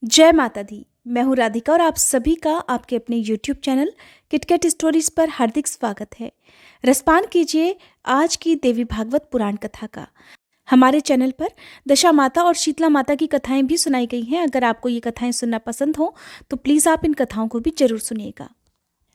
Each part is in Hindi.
जय माता दी। मैं हूँ राधिका और आप सभी का आपके अपने यूट्यूब चैनल किटकैट स्टोरीज पर हार्दिक स्वागत है। रसपान कीजिए आज की देवी भागवत पुराण कथा का। हमारे चैनल पर दशा माता और शीतला माता की कथाएं भी सुनाई गई हैं। अगर आपको ये कथाएं सुनना पसंद हो तो प्लीज़ आप इन कथाओं को भी जरूर सुनिएगा।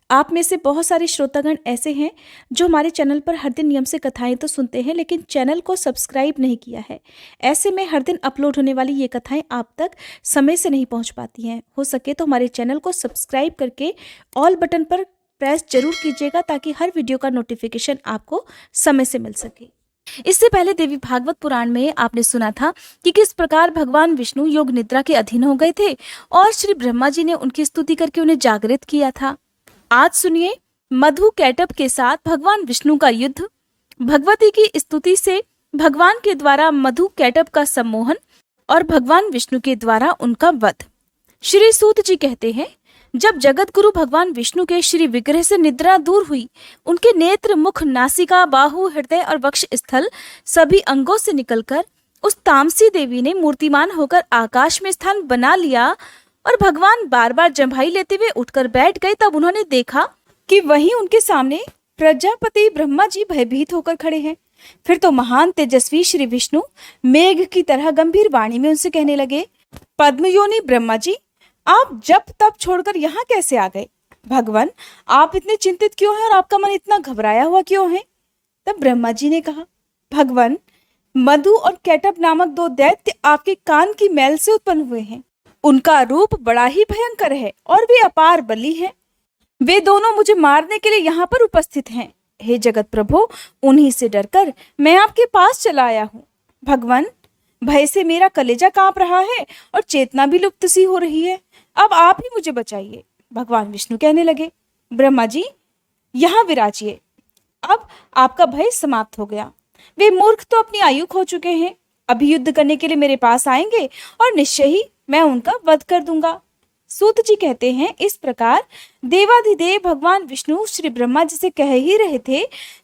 आप में से बहुत सारे श्रोतागण ऐसे हैं जो हमारे चैनल पर हर दिन नियम से कथाएं तो सुनते हैं लेकिन चैनल को सब्सक्राइब नहीं किया है। ऐसे में हर दिन अपलोड होने वाली ये कथाएं आप तक समय से नहीं पहुंच पाती हैं। हो सके तो हमारे चैनल को सब्सक्राइब करके ऑल बटन पर प्रेस जरूर कीजिएगा ताकि हर वीडियो का नोटिफिकेशन आपको समय से मिल सके। इससे पहले देवी भागवत पुराण में आपने सुना था कि किस प्रकार भगवान विष्णु योग निद्रा के अधीन हो गए थे और श्री ब्रह्मा जी ने उनकी स्तुति करके उन्हें जागृत किया था। आज सुनिए मधु कैटभ के साथ भगवान विष्णु का युद्ध, भगवती की स्तुति से भगवान के द्वारा मधु कैटभ का सम्मोहन और भगवान विष्णु के द्वारा उनका वध। श्री सूत जी कहते हैं, जब जगत गुरु भगवान विष्णु के श्री विग्रह से निद्रा दूर हुई, उनके नेत्र, मुख, नासिका, बाहु, हृदय और वक्ष स्थल सभी अंगों से निकलकर उस तामसी देवी ने मूर्तिमान होकर आकाश में स्थान बना लिया और भगवान बार बार जम्भाई लेते हुए उठकर बैठ गए। तब उन्होंने देखा कि वहीं उनके सामने प्रजापति ब्रह्मा जी भयभीत होकर खड़े हैं। फिर तो महान तेजस्वी श्री विष्णु मेघ की तरह गंभीर वाणी में उनसे कहने लगे, पद्मयोनि ब्रह्मा जी, आप जप तप छोड़कर यहाँ कैसे आ गए? भगवान, आप इतने चिंतित क्यों हैं और आपका मन इतना घबराया हुआ क्यों है? तब ब्रह्मा जी ने कहा, भगवान, मधु और कैटभ नामक दो दैत्य आपके कान की मैल से उत्पन्न हुए हैं। उनका रूप बड़ा ही भयंकर है और वे अपार बली हैं। वे दोनों मुझे मारने के लिए यहाँ पर उपस्थित हैं। हे जगत प्रभु, उन्हीं से डरकर मैं आपके पास चला आया हूँ। भगवान, भय से मेरा कलेजा कांप रहा है और चेतना भी लुप्त सी हो रही है। अब आप ही मुझे बचाइए। भगवान विष्णु कहने लगे, ब्रह्मा जी, यहाँ विराजिए। अब आपका भय समाप्त हो गया। वे मूर्ख तो अपनी आयु खो चुके हैं, अभी युद्ध करने के लिए मेरे पास आएंगे और निश्चय ही मैं उनका वध कर दूंगा। सूत जी कहते हैं, इस प्रकार देवाधिदेव भगवान विष्णु श्री ब्रह्मा जी से कह ही रहे थे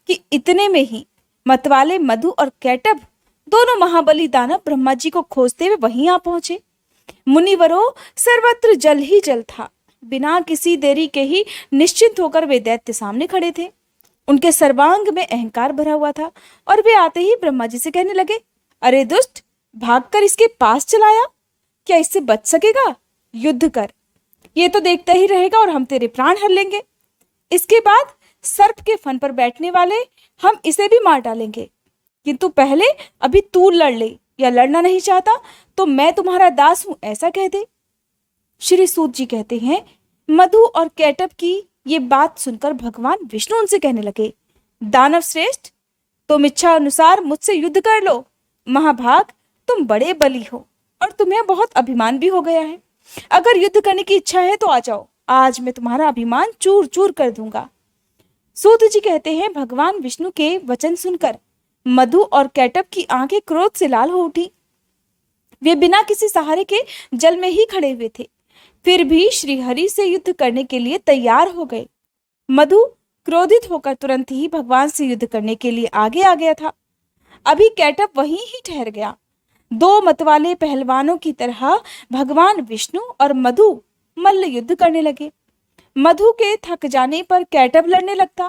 कि इतने में ही मतवाले मधु और कैटभ दोनों महाबली दानव ब्रह्मा जी को खोजते हुए वहीं आ पहुंचे। मुनिवरों, सर्वत्र जल ही जल था। बिना किसी देरी के ही निश्चिंत होकर वे दैत्य सामने खड़े थे। उनके सर्वांग में अहंकार भरा हुआ था और वे आते ही ब्रह्मा जी से कहने लगे, अरे दुष्ट, भागकर इसके पास चलाया, क्या इससे बच सकेगा? युद्ध कर, ये तो देखता ही रहेगा और हम तेरे प्राण हर लेंगे। इसके बाद सर्प के फन पर बैठने वाले हम इसे भी मार डालेंगे, किंतु पहले अभी तू लड़ ले, या लड़ना नहीं चाहता तो मैं तुम्हारा दास हूं, ऐसा कह दे। श्री सूत जी कहते हैं, मधु और कैटभ की ये बात सुनकर भगवान विष्णु उनसे कहने लगे, दानव श्रेष्ठ, तुम इच्छा अनुसार मुझसे युद्ध कर लो। महाभाग, तुम बड़े बली हो और तुम्हें बहुत अभिमान भी हो गया है। अगर युद्ध करने की इच्छा है तो आ जाओ, आज मैं तुम्हारा अभिमान चूर चूर कर दूंगा। सूत जी कहते हैं, भगवान विष्णु के वचन सुनकर मधु और कैटभ की आंखें क्रोध से लाल हो उठी। वे बिना किसी सहारे के जल में ही खड़े हुए थे, फिर भी श्री हरि से युद्ध करने के लिए तैयार हो गए। मधु क्रोधित होकर तुरंत ही भगवान से युद्ध करने के लिए आगे आ गया था। अभी कैटभ वहीं ही ठहर गया। दो मतवाले पहलवानों की तरह भगवान विष्णु और मधु मल्ल युद्ध करने लगे। मधु के थक जाने पर कैटभ लड़ने लगता,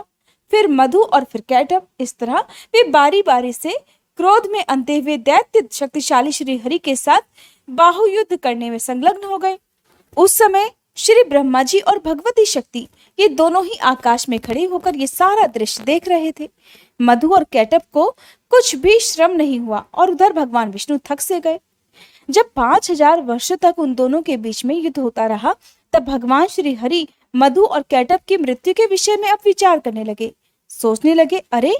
फिर मधु और फिर कैटभ। इस तरह वे बारी बारी से क्रोध में अंधे हुए दैत्य शक्तिशाली श्री हरि के साथ बाहु युद्ध करने में संलग्न हो गए। उस समय श्री ब्रह्मा जी और भगवती शक्ति ये दोनों ही आकाश में खड़े होकर ये सारा दृश्य देख रहे थे। मधु और कैटभ को कुछ भी श्रम नहीं हुआ और उधर भगवान विष्णु थक से गए। जब 5000 वर्षों तक उन दोनों के बीच में युद्ध होता रहा, तब भगवान श्री हरि मधु और कैटभ की मृत्यु के विषय में अब विचार करने लगे। सोचने लगे, अरे,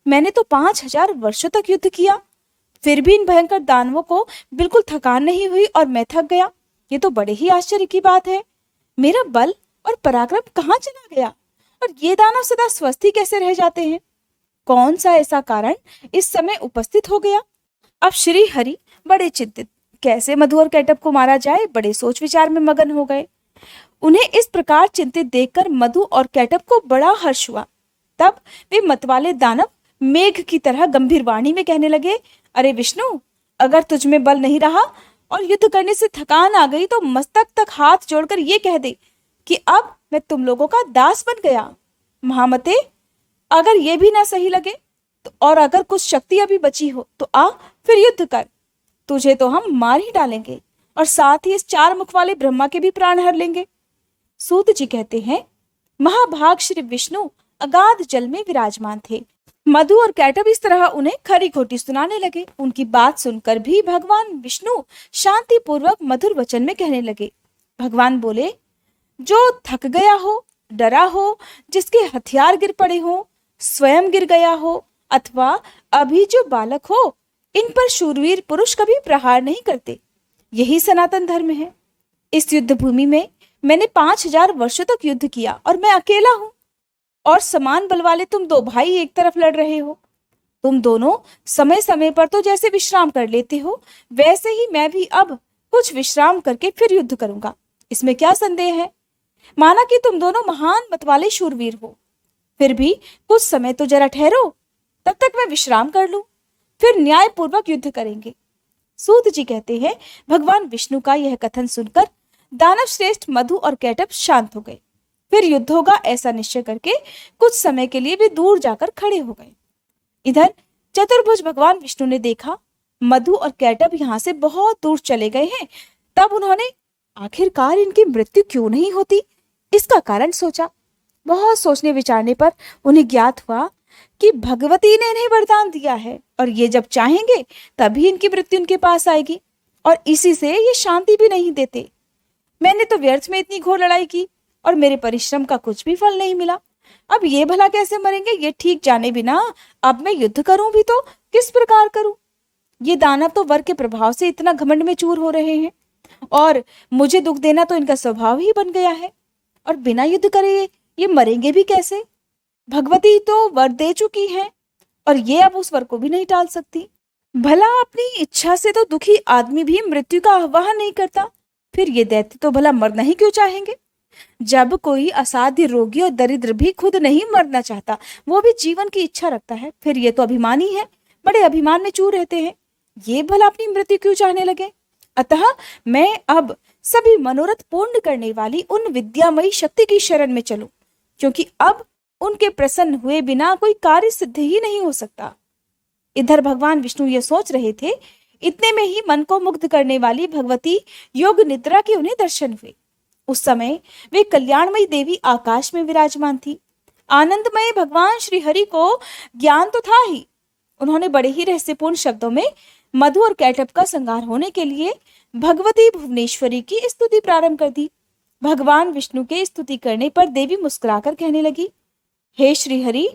मैंने तो 5000 वर्षों तक युद्ध किया, फिर भी इन भयंकर दानवों को बिल्कुल थकान नहीं हुई और मैं थक गया। ये तो बड़े ही आश्चर्य की बात है। मेरा बल और पराक्रम कहाँ चला गया और ये दानव सदा स्वस्थ ही कैसे रह जाते हैं? कौन सा ऐसा कारण इस समय उपस्थित हो गया? अब श्री हरि बड़े चिंतित, कैसे मधु और कैटभ को मारा जाए, बड़े सोच विचार में मगन हो गए। उन्हें इस प्रकार चिंतित देखकर मधु और कैटभ को बड़ा हर्ष हुआ। तब वे मतवाले दानव मेघ की तरह गंभीर वाणी में कहने लगे, अरे विष्णु, अगर तुझ में बल नहीं रहा और युद्ध करने से थकान आ गई तो मस्तक तक हाथ जोड़कर ये कह दे कि अब मैं तुम लोगों का दास बन गया। महामते, अगर ये भी ना सही लगे तो, और अगर कुछ शक्ति अभी बची हो तो आ फिर युद्ध कर। तुझे तो हम मार ही डालेंगे और साथ ही इस 4 मुख वाले ब्रह्मा के भी प्राण हर लेंगे। सूत जी कहते हैं, महाभाग श्री विष्णु अगाध जल में विराजमान थे। मधु और कैटब इस तरह उन्हें खरी खोटी सुनाने लगे। उनकी बात सुनकर भी भगवान विष्णु शांति पूर्वक मधुर वचन में कहने लगे। भगवान बोले, जो थक गया हो, डरा हो, जिसके हथियार गिर पड़े हो, स्वयं गिर गया हो, अथवा अभी जो बालक हो, इन पर शूरवीर पुरुष कभी प्रहार नहीं करते। यही सनातन धर्म है। इस युद्ध भूमि में मैंने 5000 वर्षों तक युद्ध किया और मैं अकेला हूं, और समान बल वाले तुम 2 भाई एक तरफ लड़ रहे हो। तुम दोनों समय समय पर तो जैसे विश्राम कर लेते हो, वैसे ही मैं भी अब कुछ विश्राम करके फिर युद्ध करूंगा। इसमें क्या संदेह है? माना कि तुम दोनों महान मत वाले शूरवीर हो, फिर भी कुछ समय तो जरा ठहरो, तब तक मैं विश्राम कर लूं, फिर न्यायपूर्वक युद्ध करेंगे। सूत जी कहते हैं, भगवान विष्णु का यह कथन सुनकर दानव श्रेष्ठ मधु और कैटब शांत हो गए। फिर युद्ध होगा ऐसा निश्चय करके कुछ समय के लिए वे दूर जाकर खड़े हो गए। इधर चतुर्भुज भगवान विष्णु ने देखा मधु और कैटब यहाँ से बहुत दूर चले गए हैं। तब उन्होंने आखिरकार इनकी मृत्यु क्यों नहीं होती, इसका कारण सोचा। बहुत सोचने विचारने पर उन्हें ज्ञात हुआ कि भगवती ने इन्हें वरदान दिया है और ये जब चाहेंगे तभी इनकी मृत्यु उनके पास आएगी, और इसी से ये शांति भी नहीं देते। मैंने तो व्यर्थ में इतनी घोर लड़ाई की और मेरे परिश्रम का कुछ भी फल नहीं मिला। अब ये भला कैसे मरेंगे, ये ठीक जाने बिना अब मैं युद्ध करूं भी तो किस प्रकार करूं? ये दानव तो वर के प्रभाव से इतना घमंड में चूर हो रहे हैं, और मुझे दुख देना तो इनका स्वभाव ही बन गया है, और बिना युद्ध करे ये मरेंगे भी कैसे? भगवती तो वर दे चुकी है और ये अब उस वर को भी नहीं टाल सकती। भला अपनी इच्छा से तो दुखी आदमी भी मृत्यु का आह्वान नहीं करता, फिर ये दैत्य तो भला मरना ही क्यों चाहेंगे? जब कोई असाध्य रोगी और दरिद्र भी खुद नहीं मरना चाहता, वो भी जीवन की इच्छा रखता है, फिर ये तो अभिमानी है, बड़े अभिमान में चूर रहते हैं। ये भला अपनी मृत्यु क्यों चाहने लगे? अतः मैं अब सभी मनोरथ पूर्ण करने वाली उन विद्यामयी शक्ति की शरण में चलूं, क्योंकि अब उनके प्रसन्न हुए बिना कोई कार्य सिद्ध ही नहीं हो सकता। इधर भगवान विष्णु ये सोच रहे थे, इतने में ही मन को मुग्ध करने वाली भगवती योग निद्रा के उन्हें दर्शन हुए। उस समय वे कल्याणमयी देवी आकाश में विराजमान थी। आनंदमय भगवान श्री हरि को ज्ञान तो था ही। उन्होंने बड़े ही रहस्यपूर्ण शब्दों में मधु और कैटब का संहार होने के लिए भगवती भुवनेश्वरी की स्तुति प्रारंभ कर दी। भगवान विष्णु के स्तुति करने पर देवी मुस्कुराकर कहने लगी, हे श्री हरि,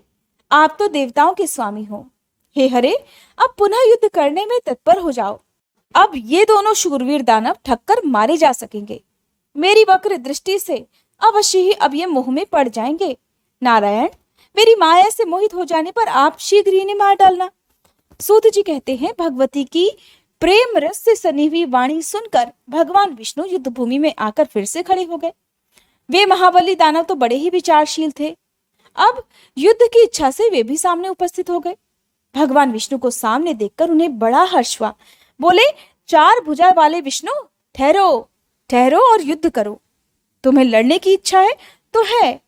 आप तो देवताओं के स्वामी हो। हे हरे, अब पुनः युद्ध करने में तत्पर हो जाओ। अब ये दोनों शूरवीर दानव ठक्कर मारे जा सकेंगे। मेरी वक्र दृष्टि से अवश्य ही अब ये मोह में पड़ जाएंगे। नारायण, मेरी माया से मोहित हो जाने पर आप शीघ्र ही इन्हें मार डालना। सूत जी कहते हैं, भगवती की प्रेम रस से सनी हुई वाणी सुनकर भगवान विष्णु युद्ध भूमि में आकर फिर से खड़े हो गए। वे महाबली दानव तो बड़े ही विचारशील थे। अब युद्ध की इच्छा से वे भी सामने उपस्थित हो गए। भगवान विष्णु को सामने देखकर उन्हें बड़ा हर्ष हुआ। बोले, 4 भुजा वाले विष्णु, ठहरो ठहरो और युद्ध करो। तुम्हें लड़ने की इच्छा है तो है,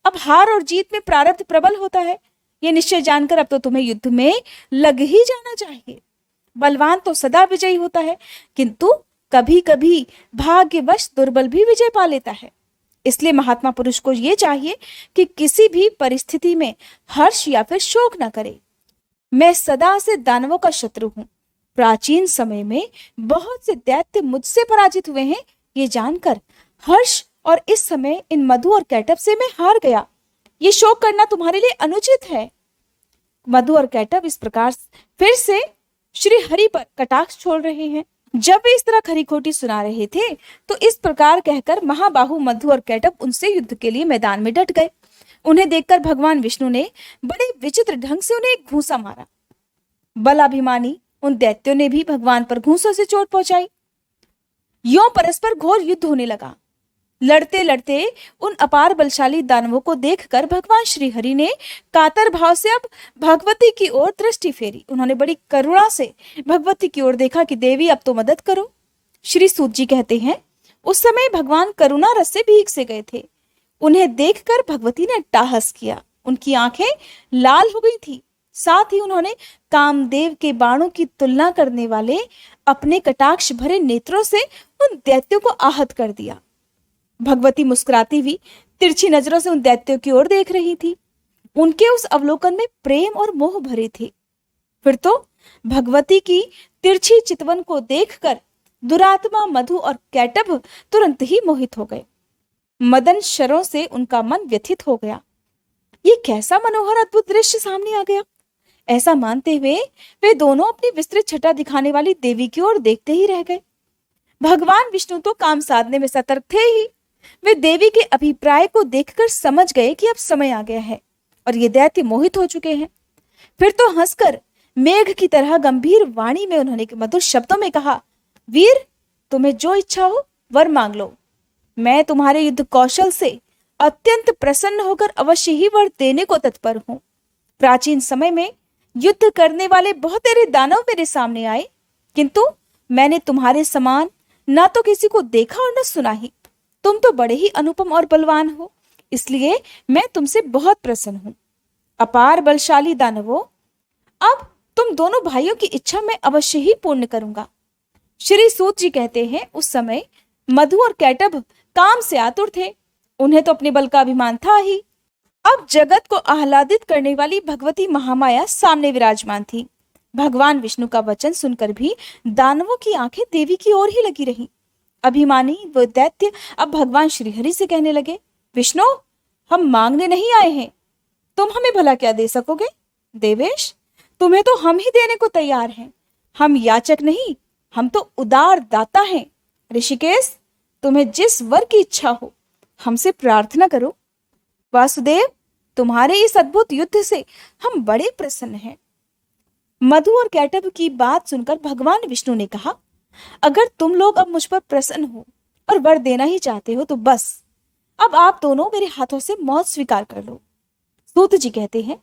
अब हार और जीत में प्रारब्ध प्रबल होता है, ये निश्चय जानकर अब तो तुम्हें युद्ध में लग ही जाना चाहिए। बलवान तो सदा विजयी होता है, किंतु कभी कभी भाग्यवश दुर्बल भी विजय पा लेता है। इसलिए महात्मा पुरुष को यह चाहिए कि किसी भी परिस्थिति में हर्ष या फिर शोक न करे। मैं सदा से दानवों का शत्रु हूं। प्राचीन समय में बहुत से दैत्य मुझसे पराजित हुए हैं, ये जानकर हर्ष और इस समय इन मधु और कैटब से मैं हार गया। ये शोक करना तुम्हारे लिए अनुचित है। मधु और कैटब इस प्रकार फिर से श्री हरि पर कटाक्ष छोड़ रहे हैं। जब वे इस तरह खरी खोटी सुना रहे थे तो इस प्रकार कहकर महाबाहु मधु और कैटब उनसे युद्ध के लिए मैदान में डट गए। उन्हें देखकर भगवान विष्णु ने बड़े विचित्र ढंग से उन्हें एक घूंसा मारा। बलाभिमानी उन दैत्यों ने भी भगवान पर घूंसों से चोट पहुंचाई। यों परस्पर घोर युद्ध होने लगा। लड़ते लड़ते उन अपार बलशाली दानवों को देखकर भगवान श्री हरि ने कातर भाव से अब भगवती की ओर दृष्टि फेरी। उन्होंने बड़ी करुणा से भगवती की ओर देखा कि देवी अब तो मदद करो। श्री सूत जी कहते हैं, उस समय भगवान करुणा रस से भीग से गए थे। उन्हें देखकर भगवती ने अट्टहास किया। उनकी आंखें लाल हो गई थी। साथ ही उन्होंने कामदेव के बाणों की तुलना करने वाले अपने कटाक्ष भरे नेत्रों से उन दैत्यों को आहत कर दिया। भगवती मुस्कुराती हुई तिरछी नजरों से उन दैत्यों की ओर देख रही थी। उनके उस अवलोकन में प्रेम और मोह भरे थे। फिर तो भगवती की तिरछी चितवन को देखकर दुरात्मा मधु और कैटभ तुरंत ही मोहित हो गए। मदन शरों से उनका मन व्यथित हो गया। ये कैसा मनोहर अद्भुत दृश्य सामने आ गया। ऐसा मानते हुए वे दोनों अपनी विस्तृत छटा दिखाने वाली देवी की ओर देखते ही रह गए। भगवान विष्णु तो काम साधने में सतर्क थे ही। वे देवी के अभिप्राय को देखकर समझ गए कि अब समय आ गया है और ये दैत्य मोहित हो चुके हैं। फिर तो हंसकर मेघ की तरह गंभीर वाणी में उन्होंने मधुर शब्दों में कहा, वीर, तुम्हें जो इच्छा हो वर मांग लो। मैं तुम्हारे युद्ध कौशल से अत्यंत प्रसन्न होकर अवश्य ही वर देने को तत्पर हूं। प्राचीन समय में युद्ध करने वाले बहुतेरे दानव मेरे सामने आए, किंतु मैंने तुम्हारे समान ना तो किसी को देखा और न सुना ही। तुम तो बड़े ही अनुपम और बलवान हो, इसलिए मैं तुमसे बहुत प्रसन्न हूं। अपार बलशाली दानवों, अब तुम दोनों भाइयों की इच्छा मैं अवश्य ही पूर्ण करूंगा। श्री सूत जी कहते हैं, उस समय मधु और कैटभ काम से आतुर थे। उन्हें तो अपने बल का अभिमान था ही। अब जगत को आह्लादित करने वाली भगवती महामाया सामने विराजमान थी। भगवान विष्णु का वचन सुनकर भी दानवों की आंखें देवी की ओर ही लगी रही। अभिमानी वो दैत्य अब भगवान श्रीहरि से कहने लगे, विष्णु, हम मांगने नहीं आए हैं, तुम हमें भला क्या दे सकोगे? देवेश, तुम्हें तो हम ही देने को तैयार हैं। हम याचक नहीं, हम तो उदार दाता हैं। ऋषिकेश, तुम्हें जिस वर की इच्छा हो हमसे प्रार्थना करो। वासुदेव, तुम्हारे इस अद्भुत युद्ध से हम बड़े प्रसन्न हैं। मधु और कैटभ की बात सुनकर भगवान विष्णु ने कहा, अगर तुम लोग अब मुझ पर प्रसन्न हो और वर देना ही चाहते हो तो बस अब आप दोनों मेरे हाथों से मौत स्वीकार कर लो। सूत जी कहते हैं,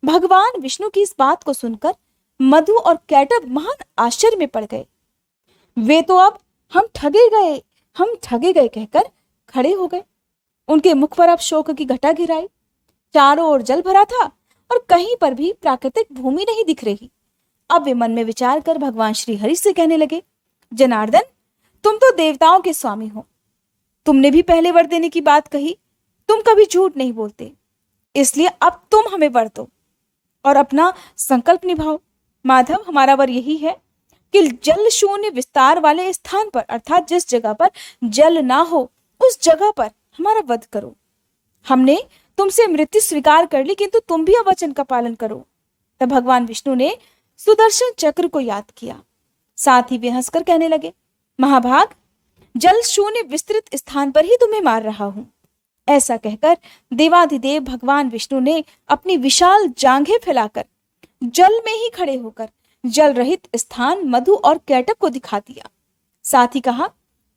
भगवान विष्णु की इस बात को सुनकर मधु और कैटभ महान आश्चर्य में पड़ गए। वे तो अब हम ठगे गए कहकर खड़े हो गए। उनके मुख पर अब शोक की घटा गिराई। चारों ओर जल भरा था और कहीं पर भी प्राकृतिक भूमि नहीं दिख रही। अब वे मन में विचार कर भगवान श्री हरि से कहने लगे, जनार्दन, तुम तो देवताओं के स्वामी हो। तुमने भी पहले वर देने की बात कही। तुम कभी झूठ नहीं बोलते, इसलिए अब तुम हमें वर दो और अपना संकल्प निभाओ। माधव, हमारा वर यही है कि जल शून्य विस्तार वाले स्थान पर, अर्थात जिस जगह पर जल ना हो उस जगह पर हमारा वध करो। हमने तुमसे मृत्यु स्वीकार कर ली, किंतु तुम भी वचन का पालन करो। तब भगवान विष्णु ने सुदर्शन चक्र को याद किया। साथ ही वे हंसकर कहने लगे, महाभाग, जल शून्य विस्तृत स्थान पर ही तुम्हें मार रहा हूं। ऐसा कहकर देवाधिदेव भगवान विष्णु ने अपनी विशाल जांघें फैलाकर जल में ही खड़े होकर जल रहित स्थान मधु और कैटभ को दिखा दिया। साथ ही कहा,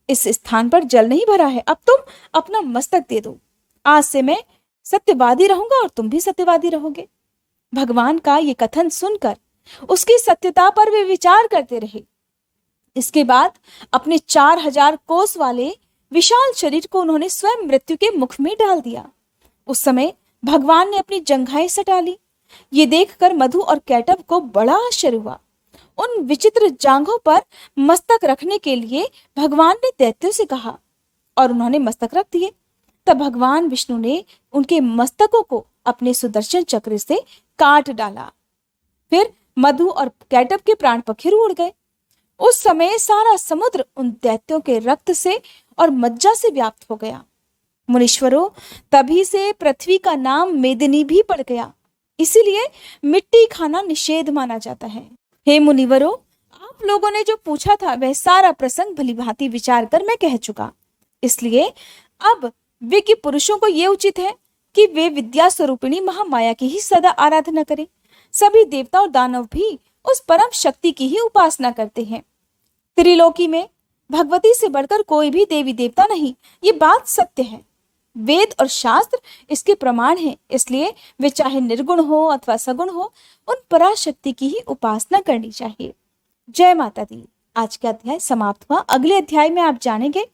इस स्थान पर जल नहीं भरा है, अब तुम अपना मस्तक दे दो। आज से मैं सत्यवादी रहूंगा और तुम भी सत्यवादी रहोगे। भगवान का ये कथन सुनकर उसकी सत्यता पर वे विचार करते रहे। इसके बाद अपने 4000 कोस वाले विशाल शरीर को उन्होंने स्वयं मृत्यु के मुख में डाल दिया। उस समय भगवान ने अपनी जंघाएं सटा ली। ये देखकर मधु और कैटभ को बड़ा आश्चर्य हुआ। उन विचित्र जांघों पर मस्तक रखने के लिए भगवान ने दैत्यों से कहा और उन्होंने मस्तक रख दिए। तब भगवान विष्णु ने उनके मस्तकों को अपने सुदर्शन चक्र से काट डाला। फिर मधु और कैटभ के प्राण पखेरु उड़ गए। उस समय सारा समुद्र उन दैत्यों के रक्त से और मज्जा से व्याप्त हो गया। मुनीश्वरों, तभी से पृथ्वी का नाम मेदिनी भी पड़ गया। इसीलिए मिट्टी खाना निषेध माना जाता है। हे मुनिवरों, आप लोगों ने जो पूछा था वह सारा प्रसंग भलीभांति विचार कर मैं कह चुका। इसलिए अब विज्ञ पुरुषों को ये उचित है कि वे विद्या स्वरूपिणी महामाया की ही सदा आराधना करें। सभी देवता और दानव भी उस परम शक्ति की ही उपासना करते हैं। त्रिलोकी में भगवती से बढ़कर कोई भी देवी देवता नहीं, ये बात सत्य है। वेद और शास्त्र इसके प्रमाण हैं। इसलिए वे चाहे निर्गुण हो अथवा सगुण हो, उन पराशक्ति की ही उपासना करनी चाहिए। जय माता दी। आज का अध्याय समाप्त हुआ। अगले अध्याय में आप जानेंगे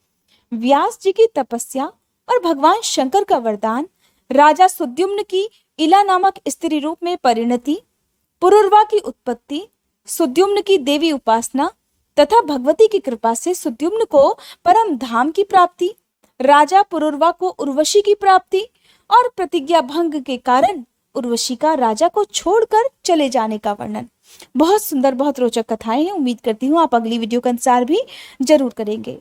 व्यास जी की तपस्या और भगवान शंकर का वरदान, राजा सुद्युम्न की इला नामक स्त्री रूप में परिणति, पुरुरवा की उत्पत्ति, सुद्युम्न की देवी उपासना तथा भगवती की कृपा से सुद्युम्न को परम धाम की प्राप्ति, राजा पुरुरवा को उर्वशी की प्राप्ति और प्रतिज्ञा भंग के कारण उर्वशी का राजा को छोड़कर चले जाने का वर्णन। बहुत सुंदर, बहुत रोचक कथाएं हैं। उम्मीद करती हूँ आप अगली वीडियो के अनुसार भी जरूर करेंगे।